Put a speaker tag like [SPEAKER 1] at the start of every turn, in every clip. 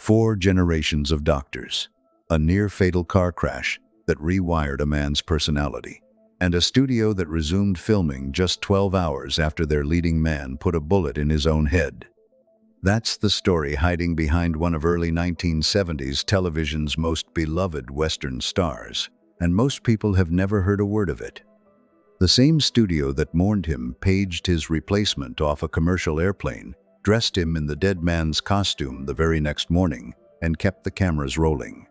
[SPEAKER 1] 4 generations of doctors, a near-fatal car crash that rewired a man's personality, and a studio that resumed filming just 12 hours after their leading man put a bullet in his own head. That's the story hiding behind one of early 1970s television's most beloved Western stars, and most people have never heard a word of it. The same studio that mourned him paged his replacement off a commercial airplane, dressed him in the dead man's costume the very next morning, and kept the cameras rolling.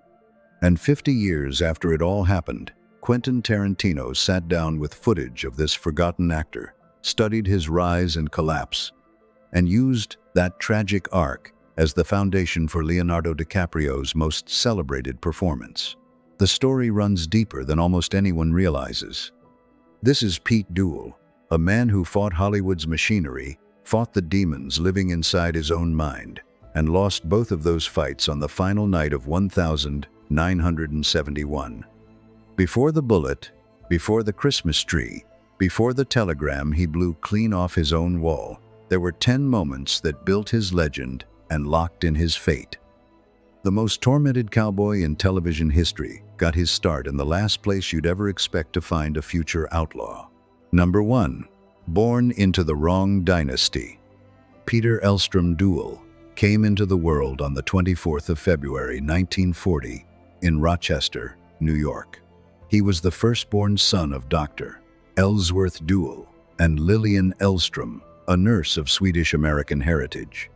[SPEAKER 1] And 50 years after it all happened, Quentin Tarantino sat down with footage of this forgotten actor, studied his rise and collapse, and used that tragic arc as the foundation for Leonardo DiCaprio's most celebrated performance. The story runs deeper than almost anyone realizes. This is Pete Duel, a man who fought Hollywood's machinery, fought the demons living inside his own mind, and lost both of those fights on the final night of 1971. Before the bullet, before the Christmas tree, before the telegram he blew clean off his own wall, there were 10 moments that built his legend and locked in his fate. The most tormented cowboy in television history got his start in the last place you'd ever expect to find a future outlaw. Number 1. Born into the wrong dynasty. Peter Elstrom Duel came into the world on the 24th of February 1940 in Rochester, New York. He was the firstborn son of Dr. Ellsworth Duel and Lillian Elstrom, a nurse of Swedish-American heritage.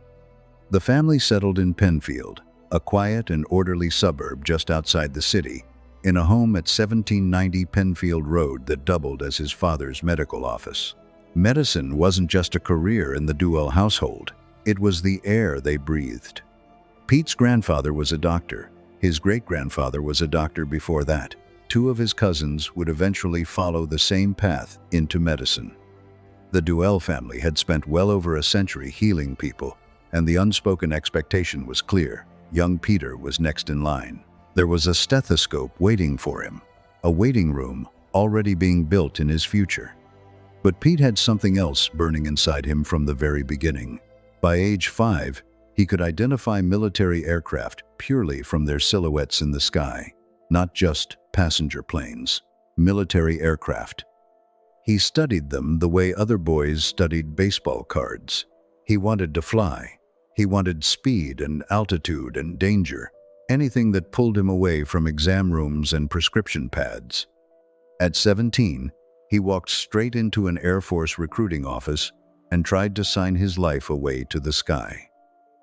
[SPEAKER 1] The family settled in Penfield, a quiet and orderly suburb just outside the city, in a home at 1790 Penfield Road that doubled as his father's medical office. Medicine wasn't just a career in the Duel household, it was the air they breathed. Pete's grandfather was a doctor. His great-grandfather was a doctor before that. 2 of his cousins would eventually follow the same path into medicine. The Duel family had spent well over a century healing people, and the unspoken expectation was clear. Young Peter was next in line. There was a stethoscope waiting for him, a waiting room already being built in his future. But Pete had something else burning inside him from the very beginning. By age 5, he could identify military aircraft purely from their silhouettes in the sky, not just passenger planes, military aircraft. He studied them the way other boys studied baseball cards. He wanted to fly. He wanted speed and altitude and danger, anything that pulled him away from exam rooms and prescription pads. At 17, he walked straight into an Air Force recruiting office and tried to sign his life away to the sky.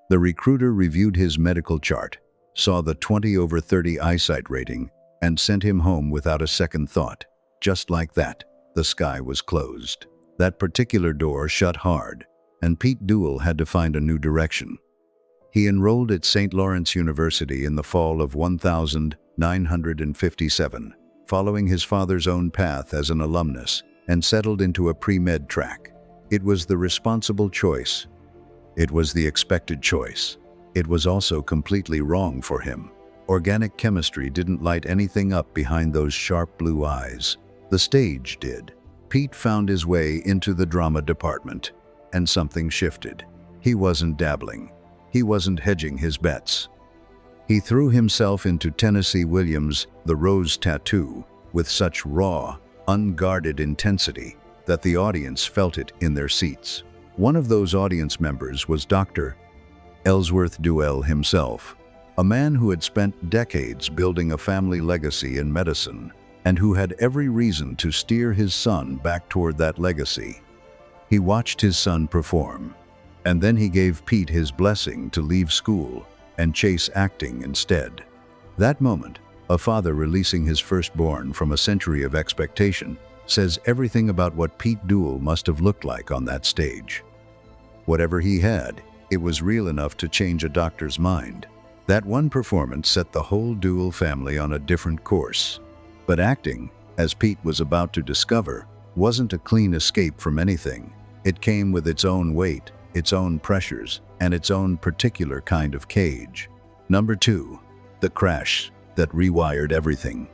[SPEAKER 1] The recruiter reviewed his medical chart, saw the 20/30 eyesight rating, and sent him home without a second thought. Just like that, the sky was closed. That particular door shut hard, and Pete Duel had to find a new direction. He enrolled at St. Lawrence University in the fall of 1957, following his father's own path as an alumnus, and settled into a pre-med track. It was the responsible choice. It was the expected choice. It was also completely wrong for him. Organic chemistry didn't light anything up behind those sharp blue eyes. The stage did. Pete found his way into the drama department, and something shifted. He wasn't dabbling. He wasn't hedging his bets. He threw himself into Tennessee Williams' The Rose Tattoo with such raw, unguarded intensity that the audience felt it in their seats. One of those audience members was Dr. Ellsworth Duel himself, a man who had spent decades building a family legacy in medicine and who had every reason to steer his son back toward that legacy. He watched his son perform, and then he gave Pete his blessing to leave school and chase acting instead. That moment, a father releasing his firstborn from a century of expectation, says everything about what Pete Duel must have looked like on that stage. Whatever he had, it was real enough to change a doctor's mind. That one performance set the whole Duel family on a different course. But acting, as Pete was about to discover, wasn't a clean escape from anything. It came with its own weight, its own pressures, and its own particular kind of cage. Number 2. The crash that rewired everything.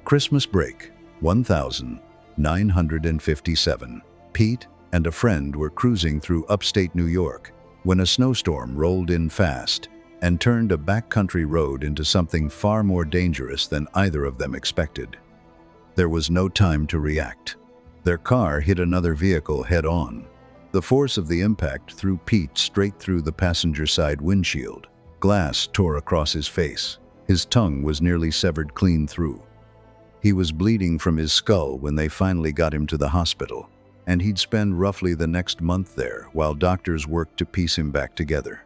[SPEAKER 1] Christmas break, 1957. Pete and a friend were cruising through upstate New York when a snowstorm rolled in fast, and turned a backcountry road into something far more dangerous than either of them expected. There was no time to react. Their car hit another vehicle head-on. The force of the impact threw Pete straight through the passenger side windshield. Glass tore across his face. His tongue was nearly severed clean through. He was bleeding from his skull when they finally got him to the hospital, and he'd spend roughly the next month there while doctors worked to piece him back together.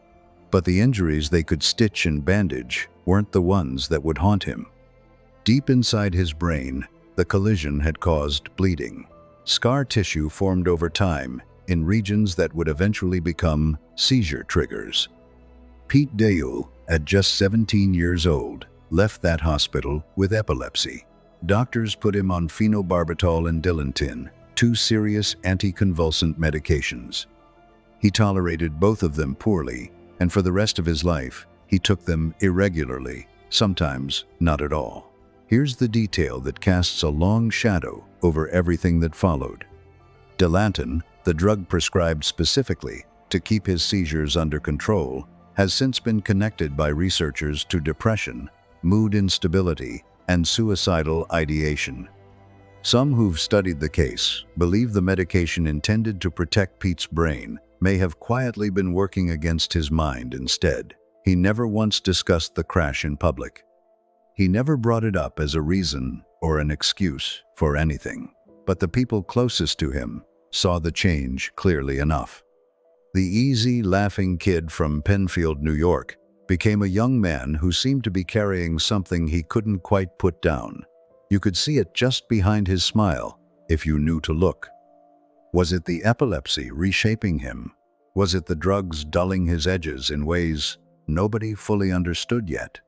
[SPEAKER 1] But the injuries they could stitch and bandage weren't the ones that would haunt him. Deep inside his brain, the collision had caused bleeding. Scar tissue formed over time in regions that would eventually become seizure triggers. Pete Duel, at just 17 years old, left that hospital with epilepsy. Doctors put him on phenobarbital and Dilantin, two serious anticonvulsant medications. He tolerated both of them poorly, and for the rest of his life, he took them irregularly, sometimes not at all. Here's the detail that casts a long shadow over everything that followed. Dilantin, the drug prescribed specifically to keep his seizures under control, has since been connected by researchers to depression, mood instability, and suicidal ideation. Some who've studied the case believe the medication intended to protect Pete's brain may have quietly been working against his mind instead. He never once discussed the crash in public. He never brought it up as a reason or an excuse for anything. But the people closest to him saw the change clearly enough. The easy, laughing kid from Penfield, New York, became a young man who seemed to be carrying something he couldn't quite put down. You could see it just behind his smile, if you knew to look. Was it the epilepsy reshaping him? Was it the drugs dulling his edges in ways nobody fully understood yet?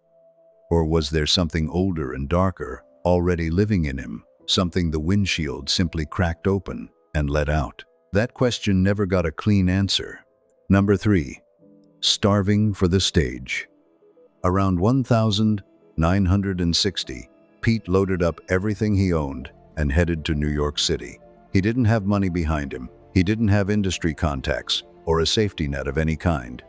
[SPEAKER 1] Or was there something older and darker already living in him, something the windshield simply cracked open and let out? That question never got a clean answer. Number 3. Starving for the stage. Around 1960, Pete loaded up everything he owned and headed to New York City. He didn't have money behind him. He didn't have industry contacts or a safety net of any kind.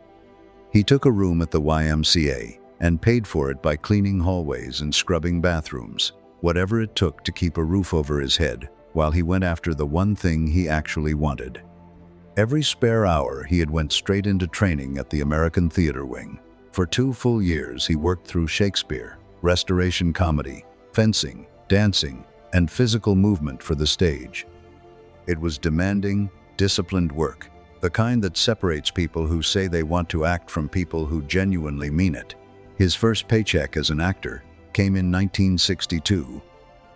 [SPEAKER 1] He took a room at the YMCA and paid for it by cleaning hallways and scrubbing bathrooms, whatever it took to keep a roof over his head while he went after the one thing he actually wanted. Every spare hour he had went straight into training at the American Theater Wing. For 2 full years he worked through Shakespeare, restoration comedy, fencing, dancing, and physical movement for the stage. It was demanding, disciplined work, the kind that separates people who say they want to act from people who genuinely mean it. His first paycheck as an actor came in 1962.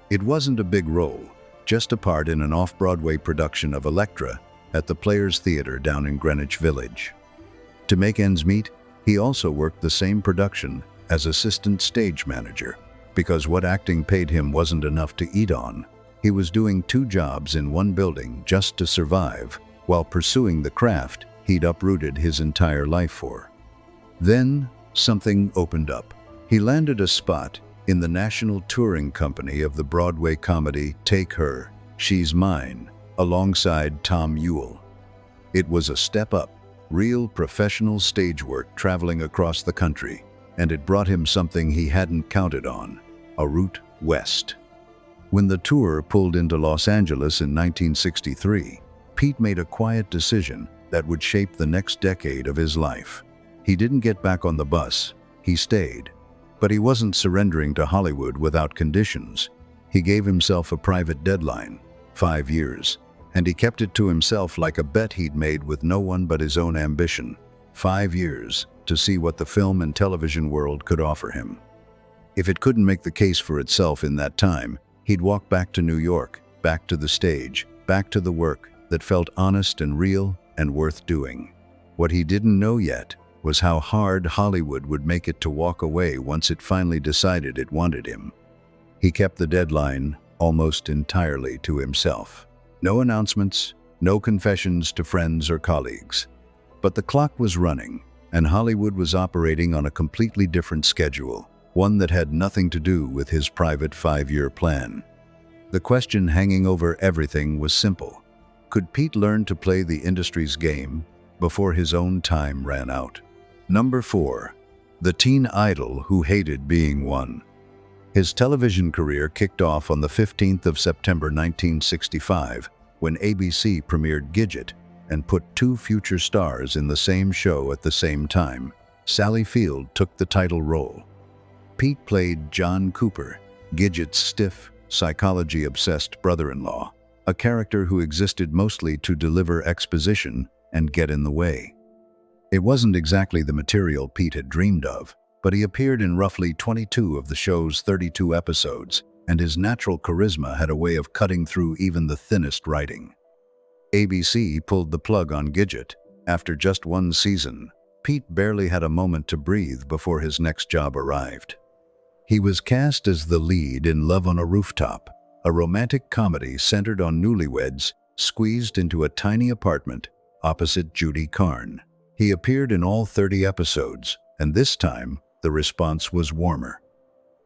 [SPEAKER 1] It wasn't a big role, just a part in an off-Broadway production of Elektra at the Players Theatre down in Greenwich Village. To make ends meet, he also worked the same production as assistant stage manager, because what acting paid him wasn't enough to eat on. He was doing 2 jobs in one building just to survive, while pursuing the craft he'd uprooted his entire life for. Then, something opened up. He landed a spot in the national touring company of the Broadway comedy Take Her, She's Mine, alongside Tom Ewell. It was a step up, real professional stage work traveling across the country, and it brought him something he hadn't counted on, a route west. When the tour pulled into Los Angeles in 1963, Pete made a quiet decision that would shape the next decade of his life. He didn't get back on the bus, he stayed. But he wasn't surrendering to Hollywood without conditions. He gave himself a private deadline, 5 years, and he kept it to himself like a bet he'd made with no one but his own ambition. 5 years to see what the film and television world could offer him. If it couldn't make the case for itself in that time, he'd walk back to New York, back to the stage, back to the work that felt honest and real and worth doing. What he didn't know yet was how hard Hollywood would make it to walk away once it finally decided it wanted him. He kept the deadline almost entirely to himself. No announcements, no confessions to friends or colleagues. But the clock was running, and Hollywood was operating on a completely different schedule, one that had nothing to do with his private 5-year plan. The question hanging over everything was simple. Could Pete learn to play the industry's game before his own time ran out? Number 4. the teen idol who hated being one. His television career kicked off on the 15th of September 1965 when ABC premiered Gidget and put two future stars in the same show at the same time. Sally Field took the title role. Pete played John Cooper, Gidget's stiff, psychology-obsessed brother-in-law, a character who existed mostly to deliver exposition and get in the way. It wasn't exactly the material Pete had dreamed of, but he appeared in roughly 22 of the show's 32 episodes, and his natural charisma had a way of cutting through even the thinnest writing. ABC pulled the plug on Gidget. After just one season, Pete barely had a moment to breathe before his next job arrived. He was cast as the lead in Love on a Rooftop, a romantic comedy centered on newlyweds squeezed into a tiny apartment opposite Judy Carn. He appeared in all 30 episodes, and this time, the response was warmer.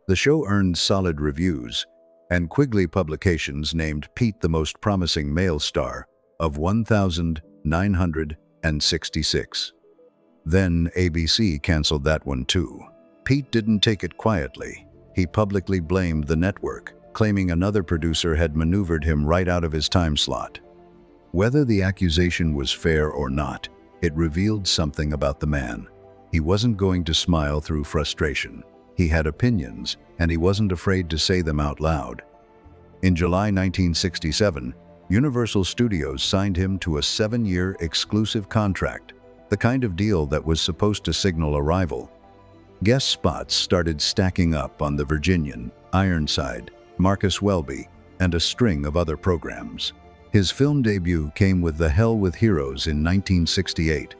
[SPEAKER 1] The show earned solid reviews, and Quigley Publications named Pete the most promising male star of 1,966. Then ABC canceled that one too. Pete didn't take it quietly. He publicly blamed the network, claiming another producer had maneuvered him right out of his time slot. Whether the accusation was fair or not, it revealed something about the man. He wasn't going to smile through frustration. He had opinions, and he wasn't afraid to say them out loud. In July 1967, Universal Studios signed him to a 7-year exclusive contract, the kind of deal that was supposed to signal arrival. Guest spots started stacking up on The Virginian, Ironside, Marcus Welby, and a string of other programs. His film debut came with The Hell with Heroes in 1968.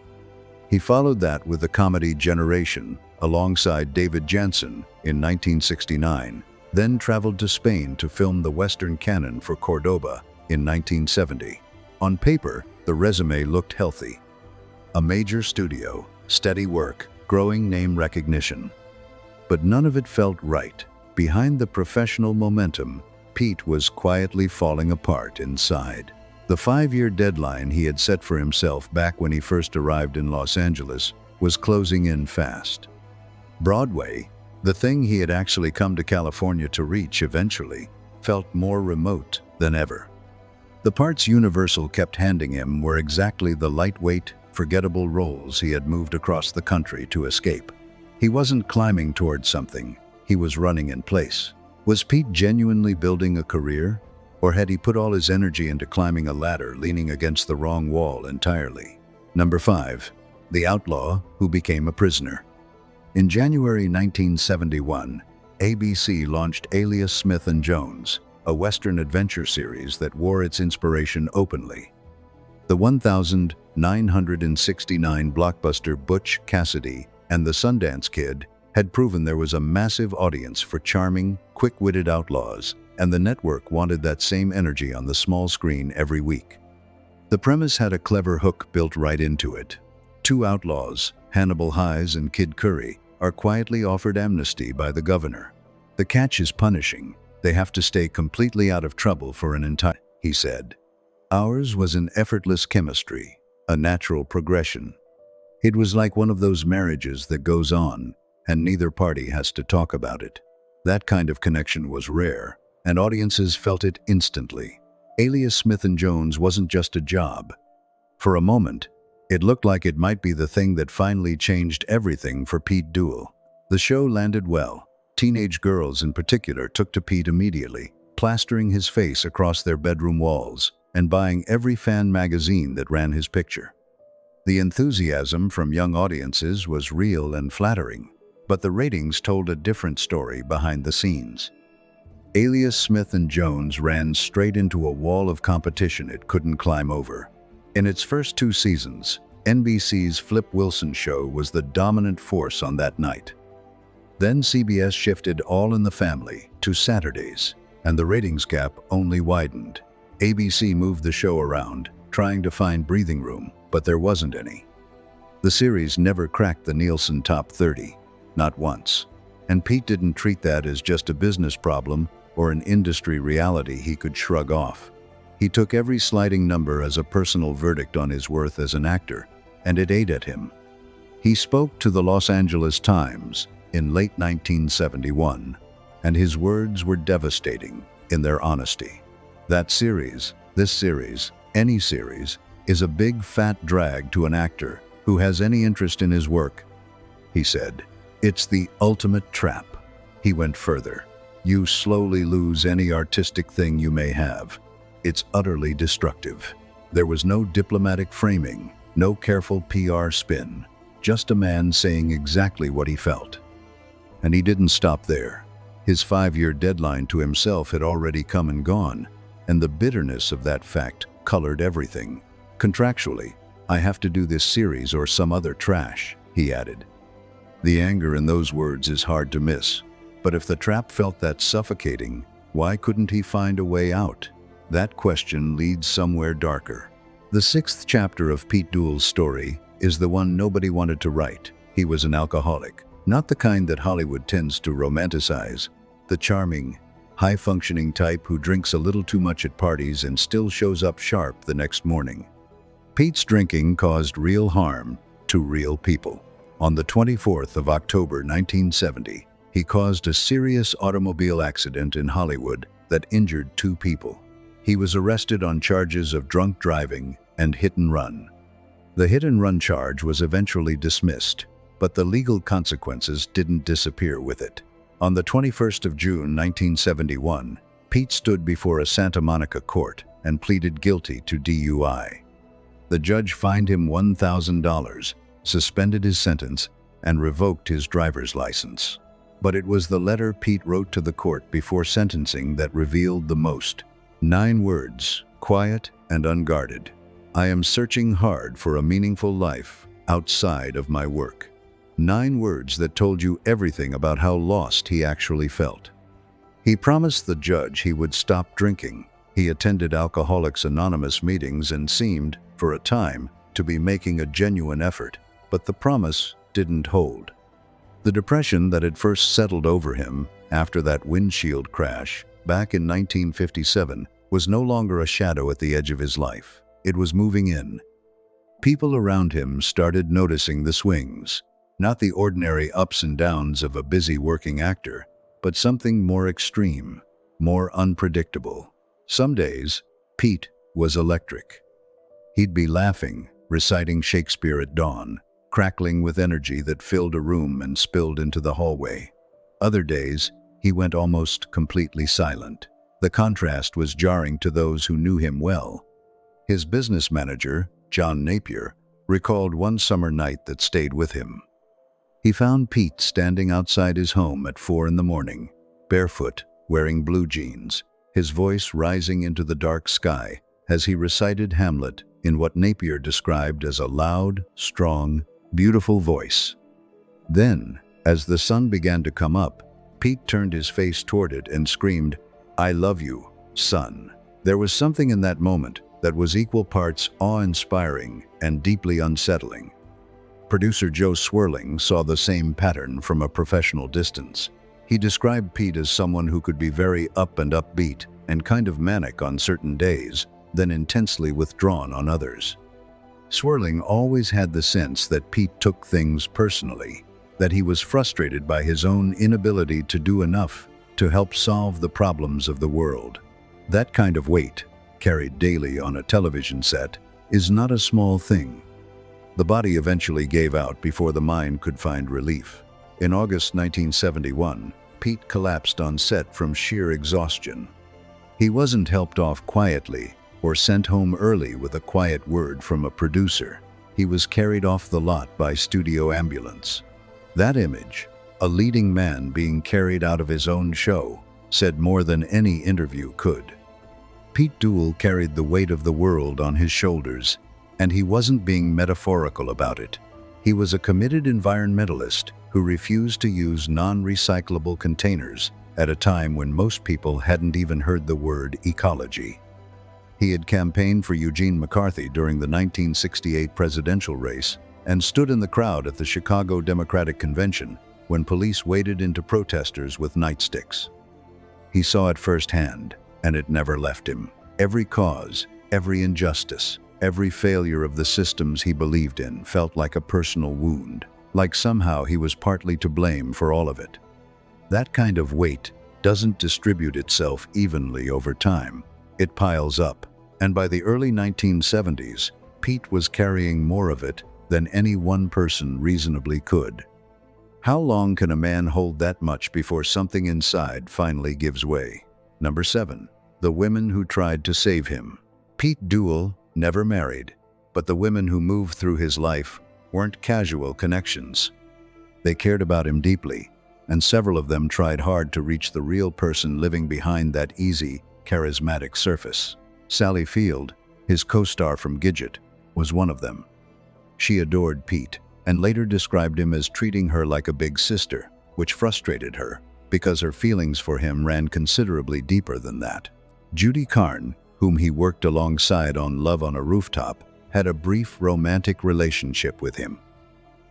[SPEAKER 1] He followed that with the comedy Generation, alongside David Janssen in 1969, then traveled to Spain to film the Western canon for Cordoba in 1970. On paper, the resume looked healthy. A major studio, steady work, growing name recognition. But none of it felt right. Behind the professional momentum, Pete was quietly falling apart inside. The 5-year deadline he had set for himself back when he first arrived in Los Angeles was closing in fast. Broadway, the thing he had actually come to California to reach eventually, felt more remote than ever. The parts Universal kept handing him were exactly the lightweight, forgettable roles he had moved across the country to escape. He wasn't climbing towards something, he was running in place. Was Pete genuinely building a career? Or had he put all his energy into climbing a ladder leaning against the wrong wall entirely? Number 5. The outlaw who became a prisoner. In January 1971, ABC launched Alias Smith and Jones, a Western adventure series that wore its inspiration openly. The 1969 blockbuster Butch Cassidy and the Sundance Kid had proven there was a massive audience for charming, quick-witted outlaws, and the network wanted that same energy on the small screen every week. The premise had a clever hook built right into it. Two outlaws, Hannibal Hayes and Kid Curry, are quietly offered amnesty by the governor. The catch is punishing. They have to stay completely out of trouble for an entire, he said. Ours was an effortless chemistry, a natural progression. It was like one of those marriages that goes on, and neither party has to talk about it. That kind of connection was rare, and audiences felt it instantly. Alias Smith and Jones wasn't just a job. For a moment, it looked like it might be the thing that finally changed everything for Pete Duel. The show landed well. Teenage girls in particular took to Pete immediately, plastering his face across their bedroom walls and buying every fan magazine that ran his picture. The enthusiasm from young audiences was real and flattering, but the ratings told a different story behind the scenes. Alias Smith and Jones ran straight into a wall of competition it couldn't climb over. In its first 2 seasons, NBC's Flip Wilson show was the dominant force on that night. Then CBS shifted All in the Family to Saturdays, and the ratings gap only widened. ABC moved the show around, trying to find breathing room, but there wasn't any. The series never cracked the Nielsen Top 30, not once. And Pete didn't treat that as just a business problem or an industry reality he could shrug off. He took every sliding number as a personal verdict on his worth as an actor, and it ate at him. He spoke to the Los Angeles Times in late 1971, and his words were devastating in their honesty. That series, this series, any series, is a big fat drag to an actor who has any interest in his work, he said. It's the ultimate trap. He went further. You slowly lose any artistic thing you may have. It's utterly destructive. There was no diplomatic framing, no careful PR spin, just a man saying exactly what he felt. And he didn't stop there. His 5-year deadline to himself had already come and gone, and the bitterness of that fact colored everything. Contractually, I have to do this series or some other trash, he added. The anger in those words is hard to miss, but if the trap felt that suffocating, why couldn't he find a way out? That question leads somewhere darker. The 6th chapter of Pete Duel's story is the one nobody wanted to write. He was an alcoholic, not the kind that Hollywood tends to romanticize, the charming, high-functioning type who drinks a little too much at parties and still shows up sharp the next morning. Pete's drinking caused real harm to real people. On the 24th of October 1970, he caused a serious automobile accident in Hollywood that injured 2 people. He was arrested on charges of drunk driving and hit and run. The hit and run charge was eventually dismissed, but the legal consequences didn't disappear with it. On the 21st of June 1971, Pete stood before a Santa Monica court and pleaded guilty to DUI. The judge fined him $1,000, suspended his sentence, and revoked his driver's license. But it was the letter Pete wrote to the court before sentencing that revealed the most. 9 words, quiet and unguarded. I am searching hard for a meaningful life outside of my work. 9 words that told you everything about how lost he actually felt. He promised the judge he would stop drinking. He attended Alcoholics Anonymous meetings and seemed, for a time, to be making a genuine effort, but the promise didn't hold. The depression that had first settled over him after that windshield crash back in 1957 was no longer a shadow at the edge of his life. It was moving in. People around him started noticing the swings, not the ordinary ups and downs of a busy working actor, but something more extreme, more unpredictable. Some days, Pete was electric. He'd be laughing, reciting Shakespeare at dawn, crackling with energy that filled a room and spilled into the hallway. Other days, he went almost completely silent. The contrast was jarring to those who knew him well. His business manager, John Napier, recalled one summer night that stayed with him. He found Pete standing outside his home at 4 in the morning, barefoot, wearing blue jeans, his voice rising into the dark sky as he recited Hamlet in what Napier described as a loud, strong, beautiful voice. Then, as the sun began to come up, Pete turned his face toward it and screamed, "I love you, son." There was something in that moment that was equal parts awe-inspiring and deeply unsettling. Producer Joe Swirling saw the same pattern from a professional distance. He described Pete as someone who could be very up and upbeat and kind of manic on certain days, then intensely withdrawn on others. Swirling always had the sense that Pete took things personally, that he was frustrated by his own inability to do enough to help solve the problems of the world. That kind of weight, carried daily on a television set, is not a small thing. The body eventually gave out before the mind could find relief. In August 1971, Pete collapsed on set from sheer exhaustion. He wasn't helped off quietly or sent home early with a quiet word from a producer. He was carried off the lot by studio ambulance. That image, a leading man being carried out of his own show, said more than any interview could. Pete Duel carried the weight of the world on his shoulders, and he wasn't being metaphorical about it. He was a committed environmentalist who refused to use non-recyclable containers at a time when most people hadn't even heard the word ecology. He had campaigned for Eugene McCarthy during the 1968 presidential race and stood in the crowd at the Chicago Democratic Convention when police waded into protesters with nightsticks. He saw it firsthand, and it never left him. Every cause, every injustice, every failure of the systems he believed in felt like a personal wound. like somehow he was partly to blame for all of it. That kind of weight doesn't distribute itself evenly over time. It piles up, and by the early 1970s, Pete was carrying more of it than any one person reasonably could. How long can a man hold that much before something inside finally gives way? Number 7. The women who tried to save him. Pete Duel never married, but the women who moved through his life weren't casual connections. They cared about him deeply, and several of them tried hard to reach the real person living behind that easy, charismatic surface. Sally Field, his co-star from Gidget, was one of them. She adored Pete, and later described him as treating her like a big sister, which frustrated her, because her feelings for him ran considerably deeper than that. Judy Carn, whom he worked alongside on Love on a Rooftop, had a brief romantic relationship with him.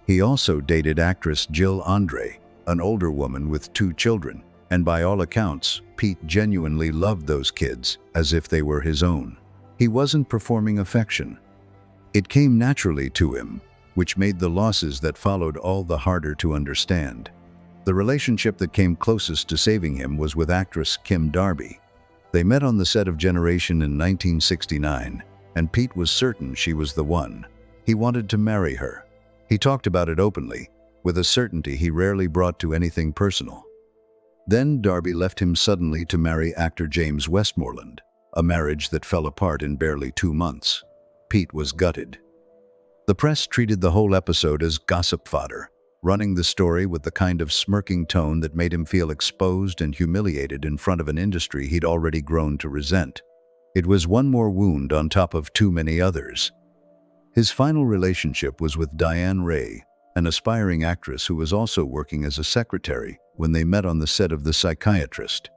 [SPEAKER 1] He also dated actress Jill Andre, an older woman with 2 children, and by all accounts, Pete genuinely loved those kids as if they were his own. He wasn't performing affection. It came naturally to him, which made the losses that followed all the harder to understand. The relationship that came closest to saving him was with actress Kim Darby. They met on the set of Generation in 1969, and Pete was certain she was the one. He wanted to marry her. He talked about it openly, with a certainty he rarely brought to anything personal. Then Darby left him suddenly to marry actor James Westmoreland, a marriage that fell apart in barely 2 months. Pete was gutted. The press treated the whole episode as gossip fodder, running the story with the kind of smirking tone that made him feel exposed and humiliated in front of an industry he'd already grown to resent. It was one more wound on top of too many others. His final relationship was with Diane Ray, an aspiring actress who was also working as a secretary when they met on the set of The Psychiatrist.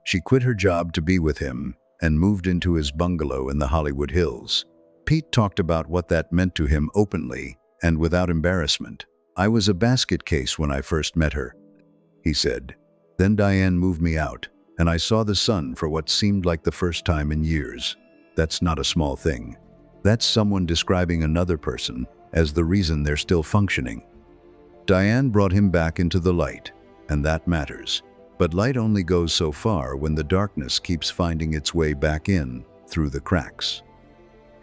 [SPEAKER 1] She quit her job to be with him and moved into his bungalow in the Hollywood Hills. Pete talked about what that meant to him openly and without embarrassment. "I was a basket case when I first met her," he said. "Then Diane moved me out, and I saw the sun for what seemed like the first time in years. That's not a small thing. That's someone describing another person as the reason they're still functioning." Diane brought him back into the light, and that matters. But light only goes so far when the darkness keeps finding its way back in through the cracks.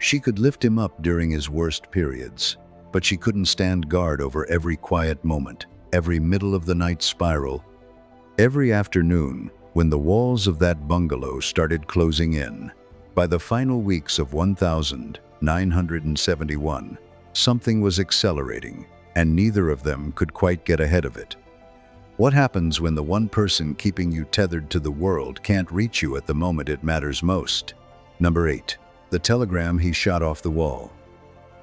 [SPEAKER 1] She could lift him up during his worst periods, but she couldn't stand guard over every quiet moment, every middle-of-the-night spiral, every afternoon when the walls of that bungalow started closing in. By the final weeks of 1971, something was accelerating, and neither of them could quite get ahead of it. What happens when the one person keeping you tethered to the world can't reach you at the moment it matters most? Number 8. The telegram he shot off the wall.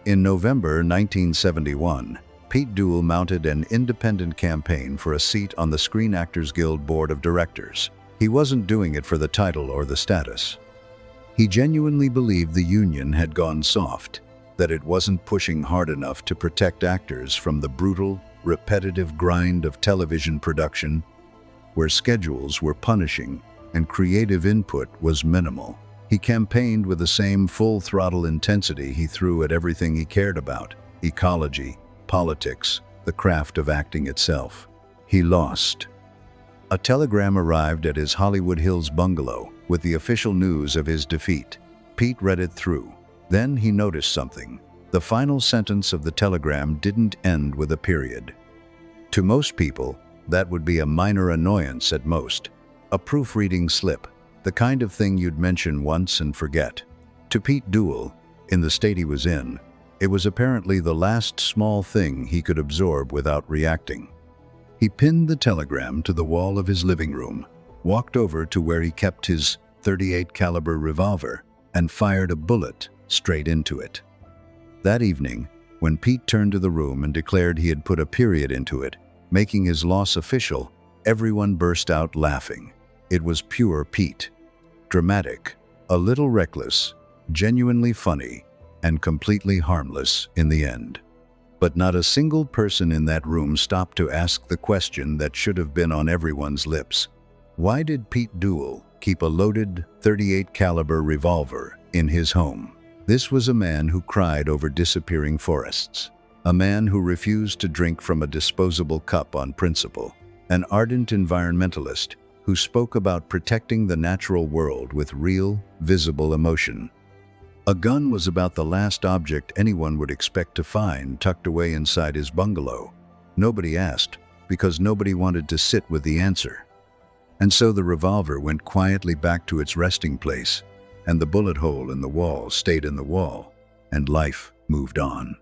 [SPEAKER 1] In November 1971, Pete Duel mounted an independent campaign for a seat on the Screen Actors Guild Board of Directors. He wasn't doing it for the title or the status. He genuinely believed the union had gone soft, that it wasn't pushing hard enough to protect actors from the brutal, repetitive grind of television production, where schedules were punishing and creative input was minimal. He campaigned with the same full-throttle intensity he threw at everything he cared about: ecology, politics, the craft of acting itself. He lost. A telegram arrived at his Hollywood Hills bungalow with the official news of his defeat. Pete read it through. Then he noticed something. The final sentence of the telegram didn't end with a period. To most people, that would be a minor annoyance at most, a proofreading slip, the kind of thing you'd mention once and forget. To Pete Duel, in the state he was in, it was apparently the last small thing he could absorb without reacting. He pinned the telegram to the wall of his living room, walked over to where he kept his .38 caliber revolver, and fired a bullet straight into it. That evening, when Pete turned to the room and declared he had put a period into it, making his loss official, everyone burst out laughing. It was pure Pete. Dramatic, a little reckless, genuinely funny, and completely harmless in the end. But not a single person in that room stopped to ask the question that should have been on everyone's lips. Why did Pete Duel keep a loaded .38 caliber revolver in his home? This was a man who cried over disappearing forests, a man who refused to drink from a disposable cup on principle, an ardent environmentalist who spoke about protecting the natural world with real, visible emotion. A gun was about the last object anyone would expect to find tucked away inside his bungalow. Nobody asked, because nobody wanted to sit with the answer. And so the revolver went quietly back to its resting place, and the bullet hole in the wall stayed in the wall, and life moved on.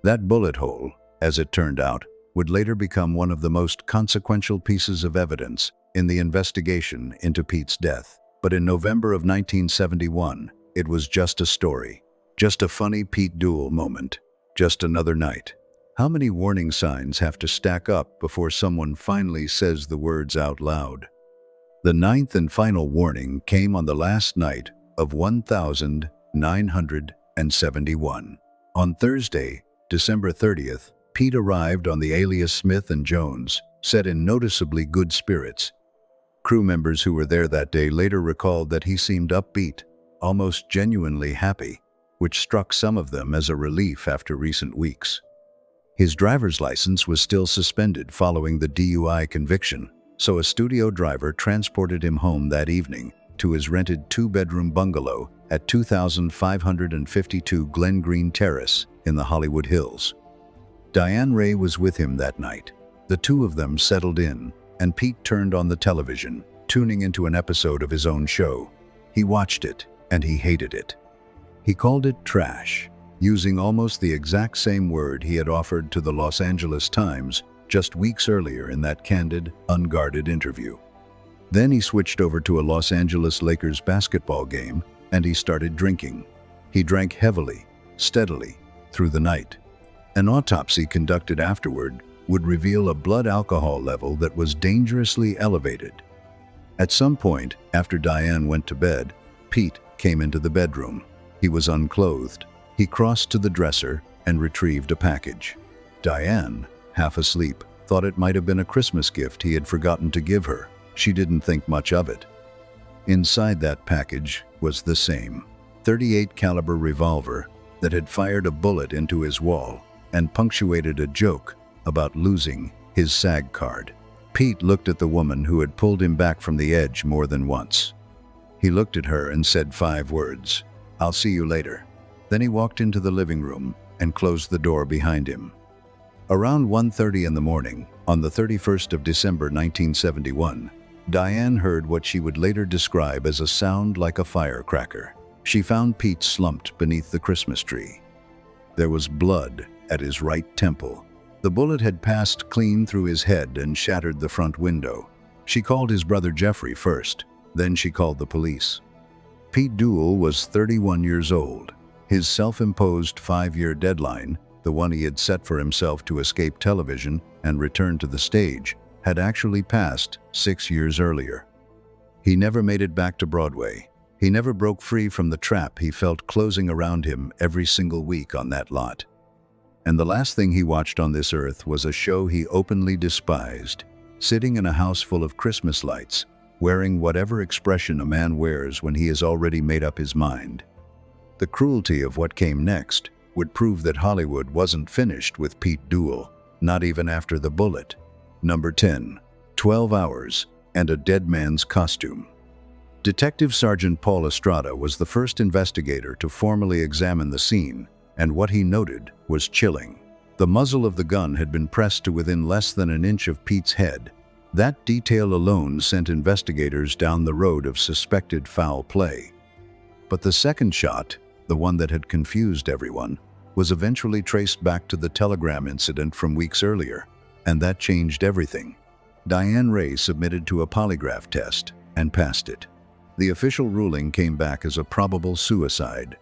[SPEAKER 1] That bullet hole, as it turned out, would later become one of the most consequential pieces of evidence in the investigation into Pete's death. But in November of 1971, it was just a story, just a funny Pete Duel moment, just another night. How many warning signs have to stack up before someone finally says the words out loud? The ninth and final warning came on the last night of 1971. On Thursday, December 30th, Pete arrived on the Alias Smith and Jones, set in noticeably good spirits. Crew members who were there that day later recalled that he seemed upbeat, almost genuinely happy, which struck some of them as a relief after recent weeks. His driver's license was still suspended following the DUI conviction, so a studio driver transported him home that evening to his rented two-bedroom bungalow at 2552 Glen Green Terrace in the Hollywood Hills. Diane Ray was with him that night. The two of them settled in, and Pete turned on the television, tuning into an episode of his own show. He watched it, and he hated it. He called it trash, using almost the exact same word he had offered to the Los Angeles Times just weeks earlier in that candid, unguarded interview. Then he switched over to a Los Angeles Lakers basketball game, and he started drinking. He drank heavily, steadily, through the night. An autopsy conducted afterward would reveal a blood alcohol level that was dangerously elevated. At some point, after Diane went to bed, Pete came into the bedroom. He was unclothed. He crossed to the dresser and retrieved a package. Diane, half asleep, thought it might have been a Christmas gift he had forgotten to give her. She didn't think much of it. Inside that package was the same .38 caliber revolver that had fired a bullet into his wall and punctuated a joke about losing his SAG card. Pete looked at the woman who had pulled him back from the edge more than once. He looked at her and said 5 words, "I'll see you later." Then he walked into the living room and closed the door behind him. Around 1:30 in the morning, on the 31st of December 1971, Diane heard what she would later describe as a sound like a firecracker. She found Pete slumped beneath the Christmas tree. There was blood at his right temple. The bullet had passed clean through his head and shattered the front window. She called his brother Jeffrey first, then she called the police. Pete Duel was 31 years old. His self-imposed 5-year deadline, the one he had set for himself to escape television and return to the stage, had actually passed 6 years earlier. He never made it back to Broadway. He never broke free from the trap he felt closing around him every single week on that lot. And the last thing he watched on this earth was a show he openly despised, sitting in a house full of Christmas lights, wearing whatever expression a man wears when he has already made up his mind. The cruelty of what came next would prove that Hollywood wasn't finished with Pete Duel, not even after the bullet. Number 10. 12 hours and a dead man's costume. Detective Sergeant Paul Estrada was the first investigator to formally examine the scene, and what he noted was chilling. The muzzle of the gun had been pressed to within less than an inch of Pete's head. That detail alone sent investigators down the road of suspected foul play. But the second shot, the one that had confused everyone, was eventually traced back to the telegram incident from weeks earlier, and that changed everything. Diane Ray submitted to a polygraph test and passed it. The official ruling came back as a probable suicide.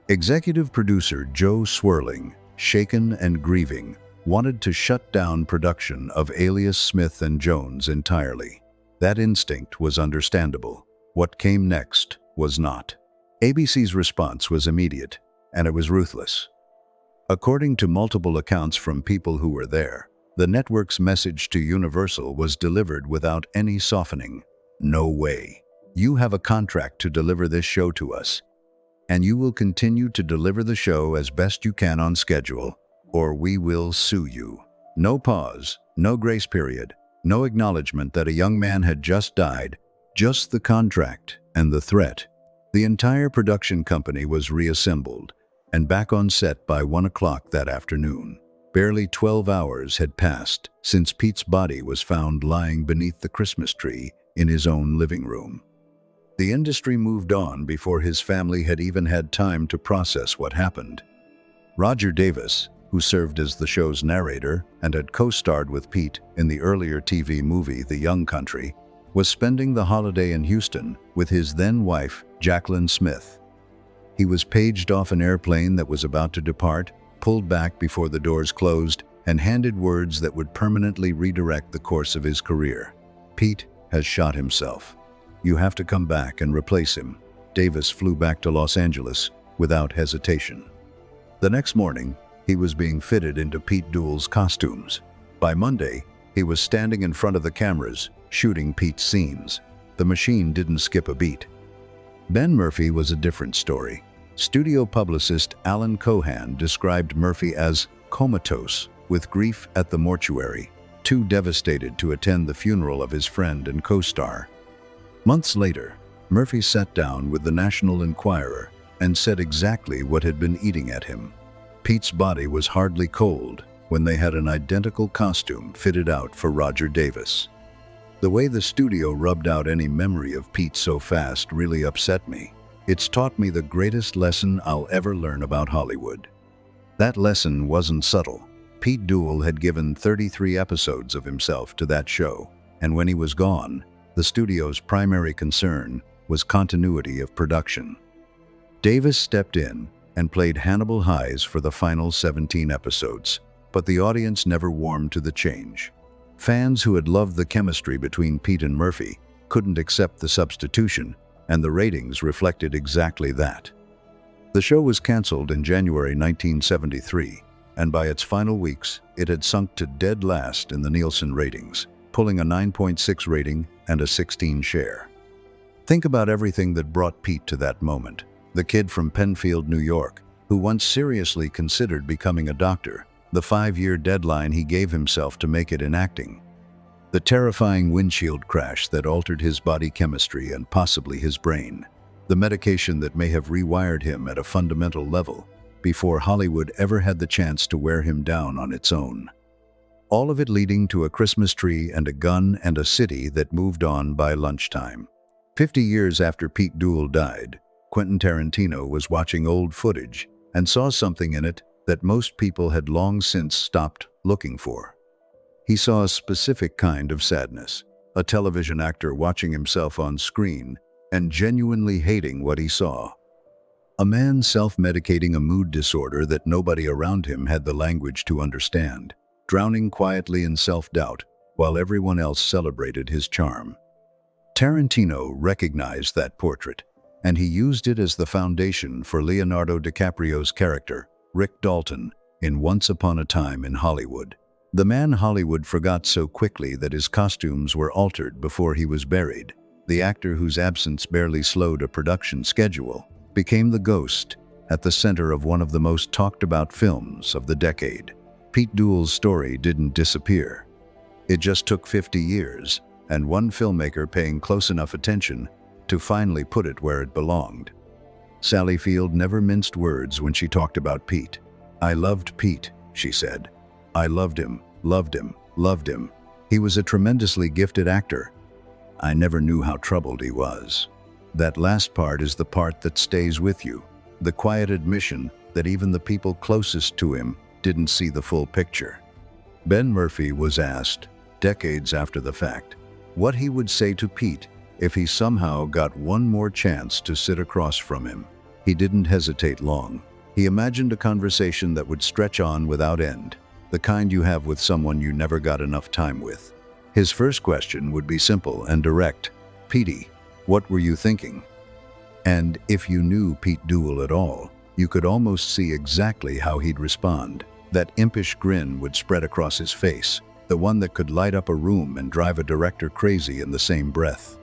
[SPEAKER 1] Executive producer Joe Swirling, shaken and grieving, wanted to shut down production of Alias Smith and Jones entirely. That instinct was understandable. What came next was not. ABC's response was immediate, and it was ruthless. According to multiple accounts from people who were there, the network's message to Universal was delivered without any softening. "No way. You have a contract to deliver this show to us, and you will continue to deliver the show as best you can on schedule. or we will sue you." No pause, no grace period, no acknowledgement that a young man had just died, just the contract and the threat. The entire production company was reassembled and back on set by 1 o'clock that afternoon. Barely 12 hours had passed since Pete's body was found lying beneath the Christmas tree in his own living room. The industry moved on before his family had even had time to process what happened. Roger Davis, who served as the show's narrator and had co-starred with Pete in the earlier TV movie The Young Country, was spending the holiday in Houston with his then-wife, Jacqueline Smith. He was paged off an airplane that was about to depart, pulled back before the doors closed, and handed words that would permanently redirect the course of his career. "Pete has shot himself. You have to come back and replace him." Davis flew back to Los Angeles without hesitation. The next morning, he was being fitted into Pete Duel's costumes. By Monday, he was standing in front of the cameras, shooting Pete's scenes. The machine didn't skip a beat. Ben Murphy was a different story. Studio publicist Alan Cohan described Murphy as comatose, with grief at the mortuary, too devastated to attend the funeral of his friend and co-star. Months later, Murphy sat down with the National Enquirer and said exactly what had been eating at him. Pete's body was hardly cold when they had an identical costume fitted out for Roger Davis. "The way the studio rubbed out any memory of Pete so fast really upset me. It's taught me the greatest lesson I'll ever learn about Hollywood." That lesson wasn't subtle. Pete Duel had given 33 episodes of himself to that show, and when he was gone, the studio's primary concern was continuity of production. Davis stepped in and played Hannibal Hayes for the final 17 episodes, but the audience never warmed to the change. Fans who had loved the chemistry between Pete and Murphy couldn't accept the substitution, and the ratings reflected exactly that. The show was canceled in January 1973, and by its final weeks, it had sunk to dead last in the Nielsen ratings, pulling a 9.6 rating and a 16 share. Think about everything that brought Pete to that moment. The kid from Penfield, New York, who once seriously considered becoming a doctor, the 5-year deadline he gave himself to make it in acting. The terrifying windshield crash that altered his body chemistry and possibly his brain. The medication that may have rewired him at a fundamental level before Hollywood ever had the chance to wear him down on its own. All of it leading to a Christmas tree and a gun and a city that moved on by lunchtime. 50 years after Pete Duel died, Quentin Tarantino was watching old footage and saw something in it that most people had long since stopped looking for. He saw a specific kind of sadness, a television actor watching himself on screen and genuinely hating what he saw. A man self-medicating a mood disorder that nobody around him had the language to understand, drowning quietly in self-doubt while everyone else celebrated his charm. Tarantino recognized that portrait, and he used it as the foundation for Leonardo DiCaprio's character, Rick Dalton, in Once Upon a Time in Hollywood. The man Hollywood forgot so quickly that his costumes were altered before he was buried. The actor whose absence barely slowed a production schedule became the ghost at the center of one of the most talked about films of the decade. Pete Duel's story didn't disappear. It just took 50 years and one filmmaker paying close enough attention to finally put it where it belonged. Sally Field never minced words when she talked about Pete. "I loved Pete," she said. "I loved him, loved him, loved him. He was a tremendously gifted actor. I never knew how troubled he was." That last part is the part that stays with you, the quiet admission that even the people closest to him didn't see the full picture. Ben Murphy was asked, decades after the fact, what he would say to Pete if he somehow got one more chance to sit across from him. He didn't hesitate long. He imagined a conversation that would stretch on without end, the kind you have with someone you never got enough time with. His first question would be simple and direct. "Petey, what were you thinking?" And if you knew Pete Duel at all, you could almost see exactly how he'd respond. That impish grin would spread across his face, the one that could light up a room and drive a director crazy in the same breath.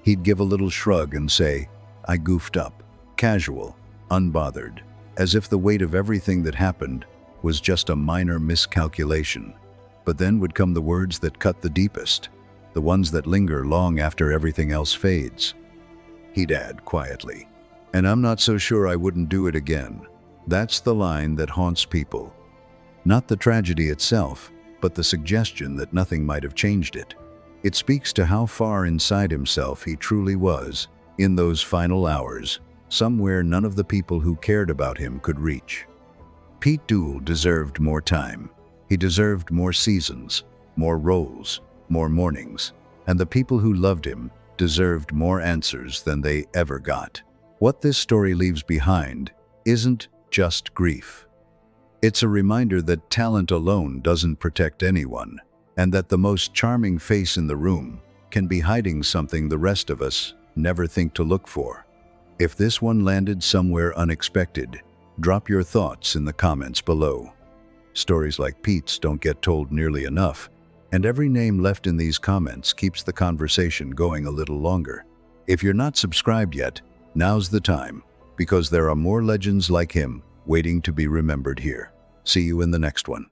[SPEAKER 1] He'd give a little shrug and say, "I goofed up," casual, unbothered, as if the weight of everything that happened was just a minor miscalculation. But then would come the words that cut the deepest, the ones that linger long after everything else fades. He'd add quietly, "And I'm not so sure I wouldn't do it again." That's the line that haunts people. Not the tragedy itself, but the suggestion that nothing might have changed it. It speaks to how far inside himself he truly was, in those final hours, somewhere none of the people who cared about him could reach. Pete Duel deserved more time. He deserved more seasons, more roles, more mornings, and the people who loved him deserved more answers than they ever got. What this story leaves behind isn't just grief. It's a reminder that talent alone doesn't protect anyone, and that the most charming face in the room can be hiding something the rest of us never think to look for. If this one landed somewhere unexpected, drop your thoughts in the comments below. Stories like Pete's don't get told nearly enough, and every name left in these comments keeps the conversation going a little longer. If you're not subscribed yet, now's the time, because there are more legends like him waiting to be remembered here. See you in the next one.